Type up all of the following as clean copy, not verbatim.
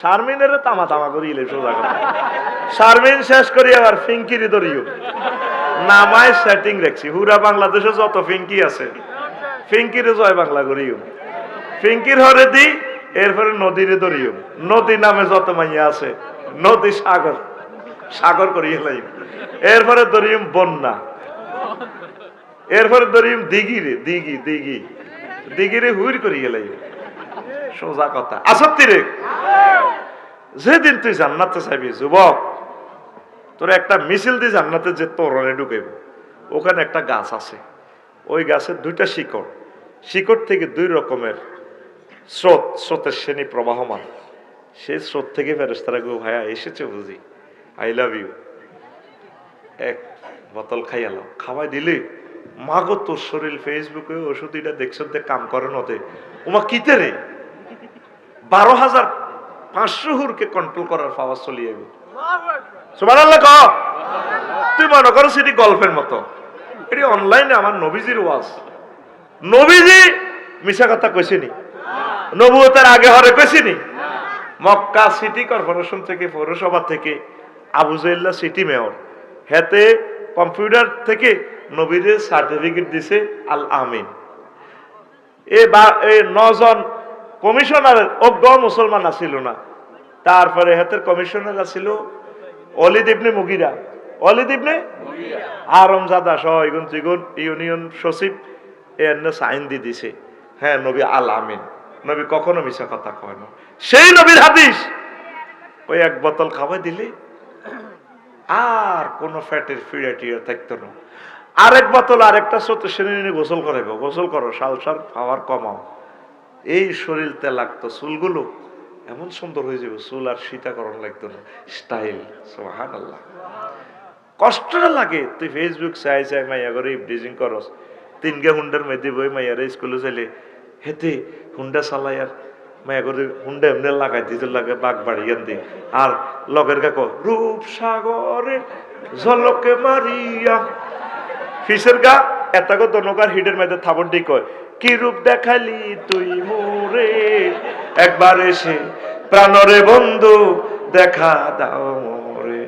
শারমিনের তামা তামা করিলে সোজা কথা। শারমিন শেষ করি আবার ফিঙ্কিরি ধরিও নামায় সেটিং রাখছি। হুরা বাংলাদেশে যত ফিঙ্কি আছে ফিঙ্কিরে জয় বাংলা করিও, ফিঙ্কির হরে দি এরপরে নদীরে ধরিও। নদী নামে যত মাইয়া আছে নদী সাগর সাগর করিয়ে লাইব। এরপরে ধরিম বন্যা, এরপরে ধরিম দিঘিরে দিঘি দিঘি দিঘিরে হুইর করিয়ে লাইব। সোজা কথা। আসত্তি রে, যেদিন তুই জান্নাতে চাইবি যুবক, তোর একটা মিছিল দিয়ে জান্নাতে যে তোরণে ঢুকাইব, ওখানে একটা গাছ আছে, ওই গাছের দুইটা শিকড়, শিকড় থেকে দুই রকমের স্রোত, স্রোতের শ্রেণী প্রবাহমান। সেই স্রোত থেকে ফেরেশতারা গো ভাইয়া এসেছে বুঝি, আই লাভ ইউ, এক বোতল খাইয়ালাম। খাওয়াই দিলে মাগো তোর শরীর ফেসবুকে ওষুধ এটা দেখছো কাম করে নতে ওমা কিতে রে 12,500 হুরকে কন্ট্রোল করার পাওয়ার চলিয়ে যাবে। সুবহানাল্লাহ কও। তুই মনে করো সেটি গল্পের মতো, এটি অনলাইনে আমার নবীজির ওয়াজ। নবীজি মিশা কথা কইছেনি, নবুয়তের আগে হরে কইছেনি। মক্কা সিটি কর্পোরেশন থেকে, পৌরসভা থেকে আবু জাইল্লা সিটি মেয়র, হেতে কম্পিউটার থেকে নবীদের সার্টিফিকেট দিছে আল আমিন। এই 9 জন কমিশনারের অজ্ঞ মুসলমান আসিল না। তারপরে হাতের কমিশনার আসিল অলিদ ইবনে মুগিরা, অলিদ ইবনে আরমজাদা সহ ইগুন তিগুন ইউনিয়ন সচিব এনে সাইন দিয়ে দিছে, হ্যাঁ নবী আল আমিন। নবী কখনো মিশা কথা কয় না। সেই নবীর হাদিস ওই এক বোতল খাওয়াই দিলে আর কোন ফ্যাটের ফিড়া টিড়া থাকতো না। আরেক বোতল আরেকটা স্রোত শ্রেণী গোসল করাইব, গোসল করো সালসার পাওয়ার কমাও। এই শরীরতে লাগতো, চুলগুলো এমন সুন্দর হয়ে যাবে, চুল আর সীতাকরণ লাগতো না, স্টাইল। সুবহানাল্লাহ। কষ্টটা লাগে, তুই ফেসবুক চাই চাই মাইয়া করে ইভটিজিং করস, 3 গে হুন্ডার মধ্যে বই মাইয়ারে স্কুলে চাইলে হেতে হুন্ডা চালাই আর মাইয়া করে হুন্ডা এমনি লাগাই দিতে লাগে বাঘ বাড়িয়ান দি। আর লগের কাকো রূপ সাগরে ঝলকে মারিয়া ফিসের গা এতাগো দনকার হিডের মধ্যে থাবর দি কয় কি রূপ দেখালি তুই মোরে, একবার এসে প্রাণরে বন্ধু দেখা দাও মোরে।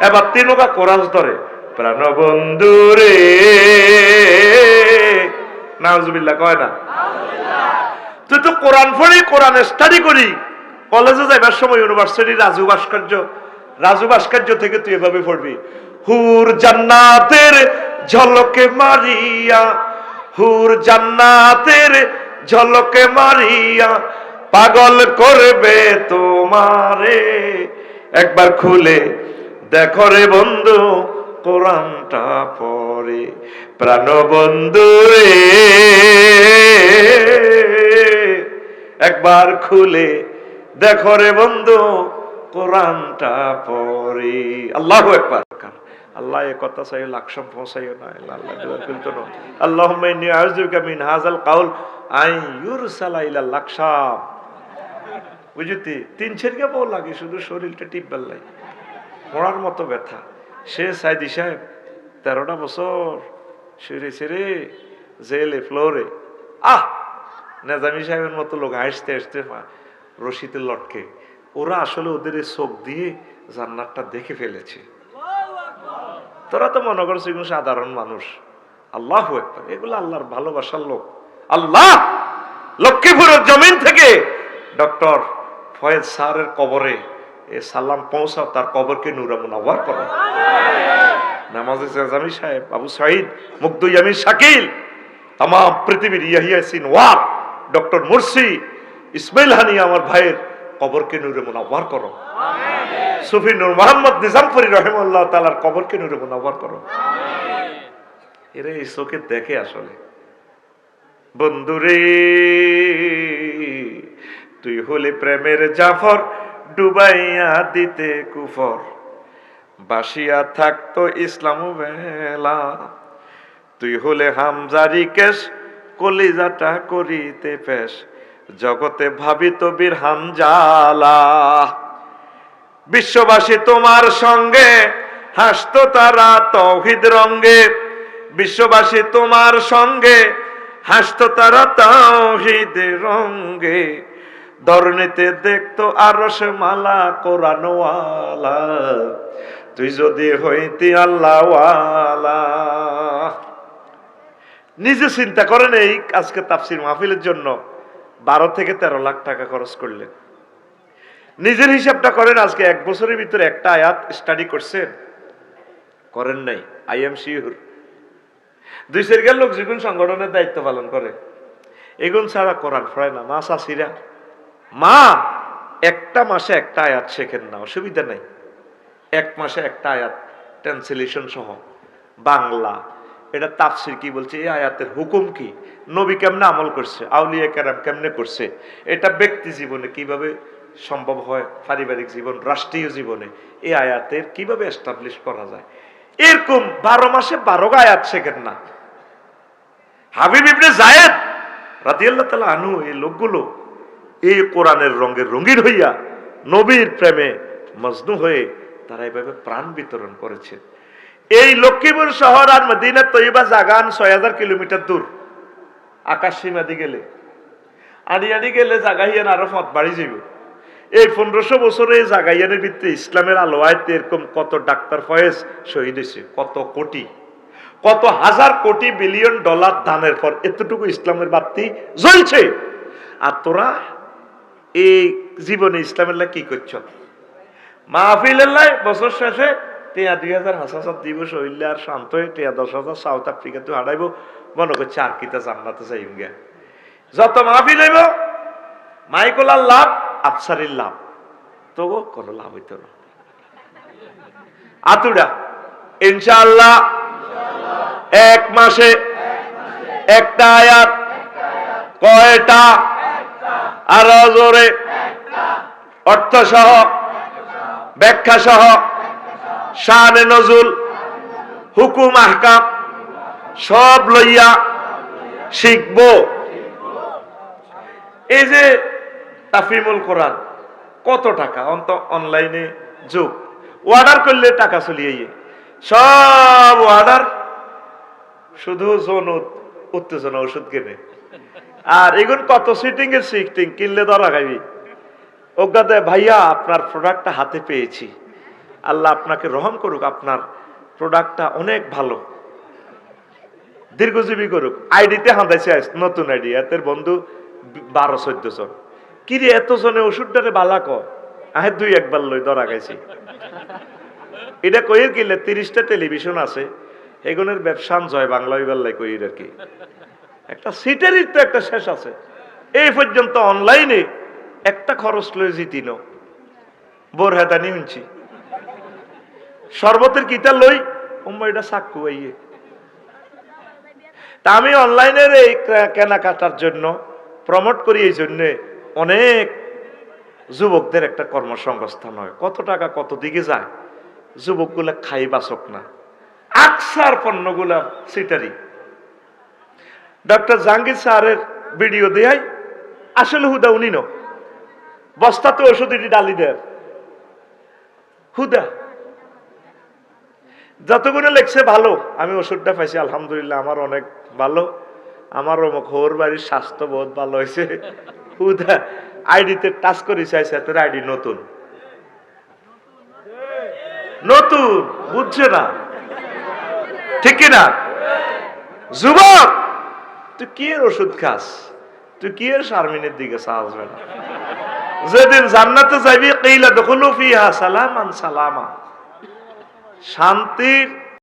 এবার তিনকা কোরাস ধরে প্রাণ বন্ধু রে, নাউজুবিল্লাহ কয় না। তুই তো কোরআন পড়ি, কোরআন স্টাডি করি, কলেজে যাইবার সময় ইউনিভার্সিটি রাজু ভাস্কর্য থেকে তুই এভাবে পড়বি, হুর জান্নাতের ঝলকে মারিয়া, হুর জান্নাতের ঝলকে মারিয়া পাগল করবে তোমারে, একবার খুলে দেখো রে বন্ধু কোরআনটা পড়ে, প্রাণ বন্ধু রে একবার খুলে দেখো রে বন্ধু কোরআনটা পড়ে। আল্লাহু আকবার। আল্লাহ এ কথা চাই লাকসাম পৌঁছাইও না, আল্লাহ দোয়া করতে না। আল্লাহুম্মা ইন্নী আউযুবিকা মিন হাযাল কাউল আই ইউরসালা ইলা লাকসাম। বুঝতি 3 ছেড়কে বল লাগে শুধু শরীরটা টিপবার লাগে, পড়ার মতো ব্যথা। সে সাইদি সাহেব 13টা বছর সেরে সেরে জেলে ফ্লোরে, নেজামি সাহেবের মতো লোক হাসতে হাসতে রশিতে লটকে। ওরা আসলে ওদের চোখ দিয়ে জান্নাতটা দেখে ফেলেছে। তোরা তো মনে করছো এগুলো সাধারণ মানুষ। আল্লাহু আকবার, এগুলো আল্লাহর ভালোবাসার লোক। আল্লাহ লক্ষ্মীপুরের জমিন থেকে ডক্টর ফয়েজ স্যারের কবরে এ সালাম পৌঁছাও, তার কবরকে নূরে মুনাওয়ার করো। নামাজে জামি সাহেব, আবু সাইদ, মুগ্ধ ইয়ামিন শাকিল, তাম পৃথিবীর Yahya Sinwar, doctor Morsi, Ismail Haniyeh আমার ভাইয়ের কবরকে নূরে মুনাওয়ার করো। সুফি নূর মোহাম্মদ নিজামপুরি রহিমাহুল্লাহ তাআলার কবরকে নূরে মুনাওয়ার করো। এরা এই চোখে দেখে আসলে। বন্ধুরে তুই হলে প্রেমের জাফর, ডুবাইয়া দিতে কুফর, বাসিয়া থাকতো ইসলাম বেলা। তুই হলে হামজারি কেশ, কলিজাটা করিতে পেশ, জগতে ভাবিত বীর হানজালা। বিশ্ববাসী তোমার সঙ্গে হাসতো তারা তাওহীদ রঙ্গে, বিশ্ববাসী তোমার সঙ্গে হাসতো তারা তাওহীদ রঙ্গে। ধরনীতে দেখতো আরশ মালা কোরআনওয়ালা, তুই যদি হইতি আল্লাহওয়ালা। নিজে চিন্তা করেন, এই আজকে তাফসীর মাহফিলের জন্য 12 থেকে 13 লাখ টাকা খরচ করলেন। নিজের হিসাবটা করেন, আজকে 1 বছরের ভিতরে একটা আয়াত স্টাডি করছেন? করেন নাই। আই এম শিওর 2-4 লোক যখন সংগঠনের দায়িত্ব পালন করে, এগুন ছাড়া কোরআন পড়ে না। মা চাষিরা, মা একটা মাসে একটা আয়াত শেখেন না, অসুবিধা নাই। 1 মাসে একটা আয়াত ট্রান্সলেশন সহ বাংলা, এটা তাফসীর কি বলছে, এই আয়াতের হুকুম কি, নবী কেমনে আমল করছে, আউলিয়া কেরাম কেমনে করছে, এটা ব্যক্তি জীবনে কিভাবে সম্ভব হয়, পারিবারিক জীবন, রাষ্ট্রীয় জীবনে এই আয়াতের কিভাবে এস্টাবলিশ করা যায়, এরকম 12 মাসে 12 আয়াত শেখেন না। হাবিব ইবনে যায়েদ রাদিয়াল্লাহু তাআলা আনহু, এই লোকগুলো এই কোরআনের রঙের রঙিন হইয়া নবীর প্রেমে মজনু হয়ে তারা এইভাবে প্রাণ বিতরণ করেছে। এই লক্ষ্মীপুর শহর আর মদিনা তৈবা জাগান 6000 কিলোমিটার দূর। আকাশ সীমা দি গেলে আড়ি গেলে জাগাইয়ান আরো পথ বাড়ি যাবে। এই 1500 বছরে জাগাইয়ানের ভিত্তি ইসলামের আলোয় এরকম কত ডাক্তার ফয়েজ শহীদ হয়েছে, কত কোটি, কত হাজার কোটি বিলিয়ন ডলার দানের পর এতটুকু ইসলামের বাতি জ্বলছে। আর তোরা এই জীবনে ইসলামের লাই কি করছ? মাহফিলের লাই বছর শেষে 2000 হাসাসাত দিবস হইলে আর শান্ত হয়ে 10,000 সাউথ আফ্রিকাতে হারাইব, মনে করছে আর কিতা জান্নাতে যাইম গে। যত মাহফিল হইব মাইকোলার লাভ, আফসারির লাভ, তবু কোনো লাভ হইত না। আতুডা ইনশাআল্লাহ 1 মাসে একটা আয়াত, কয়টা? আরো জোরে, অর্থ সহ, ব্যাখ্যা সহ, শানে নজুল, হুকুম আহকাম সব লইয়া শিখব। এই যে তাফহিমুল কোরআন, কত টাকা? অনলাইনে যুগ, অর্ডার করলে টাকা চলিয়ে সব অর্ডার, শুধু যৌন উত্তেজনা ওষুধ কেনে। আর এগুলো কত সিটিং এর সিটিং, কিনলে ধরা খাইবি। অজ্ঞাতে ভাইয়া আপনার প্রোডাক্টটা হাতে পেয়েছি, আল্লাহ আপনাকে রহম করুক, আপনার প্রোডাক্টটা অনেক ভালো, দীর্ঘজীবী করুক। আইডিতে হাঁদাইছে নতুন আইডি, এতের বন্ধু 12-14 জন। কিরে এত জনে ওষুধটারে বালা কয়, আহে 2-1 বার লই ধরা খাইছি। এটা কইর কিনলে 30টা টেলিভিশন আছে, এগুনের ব্যবসান জয় বাংলা হইবার কইর আর কি। একটা সিটেরই তো একটা শেষ আছে। এই পর্যন্ত অনলাইনে একটা খরচ লই জিতিন, বোর হেদানি শুনছি, শরবতের কিতা লই উম্মা এটা চাক্কু আইয়ে। তা আমি অনলাইনের এই কেনাকাটার জন্য প্রমোট করি, এই জন্যে অনেক যুবকদের একটা কর্মসংস্থান হয়। কত টাকা কত দিকে যায়, যুবকগুলা খাই বাসক না, আকসার পণ্যগুলা সিটারি। ডক্টর জাহাঙ্গীর স্যারের ভিডিও দেয়, আসলে হুদা উনি ন বস্তাতে ওষুধ এটি ডালি দেয় হুদা, যতগুলো লেখছে ভালো। আমি ওষুধটা পাইছি আলহামদুলিল্লাহ, আমার অনেক ভালো, আমার অমুক হোর বাড়ির স্বাস্থ্য বহুত ভালো হয়েছে। হুদা আইডিতে টাচ করে চাইছে, তোর আইডি নতুন নতুন, বুঝছে না, ঠিক কিনা? যুবক তুই কি এর ওষুধ খাস, তুই কি এর শারমিনের দিকে আসবে না। যেদিন জান্নাতে যাবি কিলা দুখুলু ফিহা সালামান সালামা, শান্তির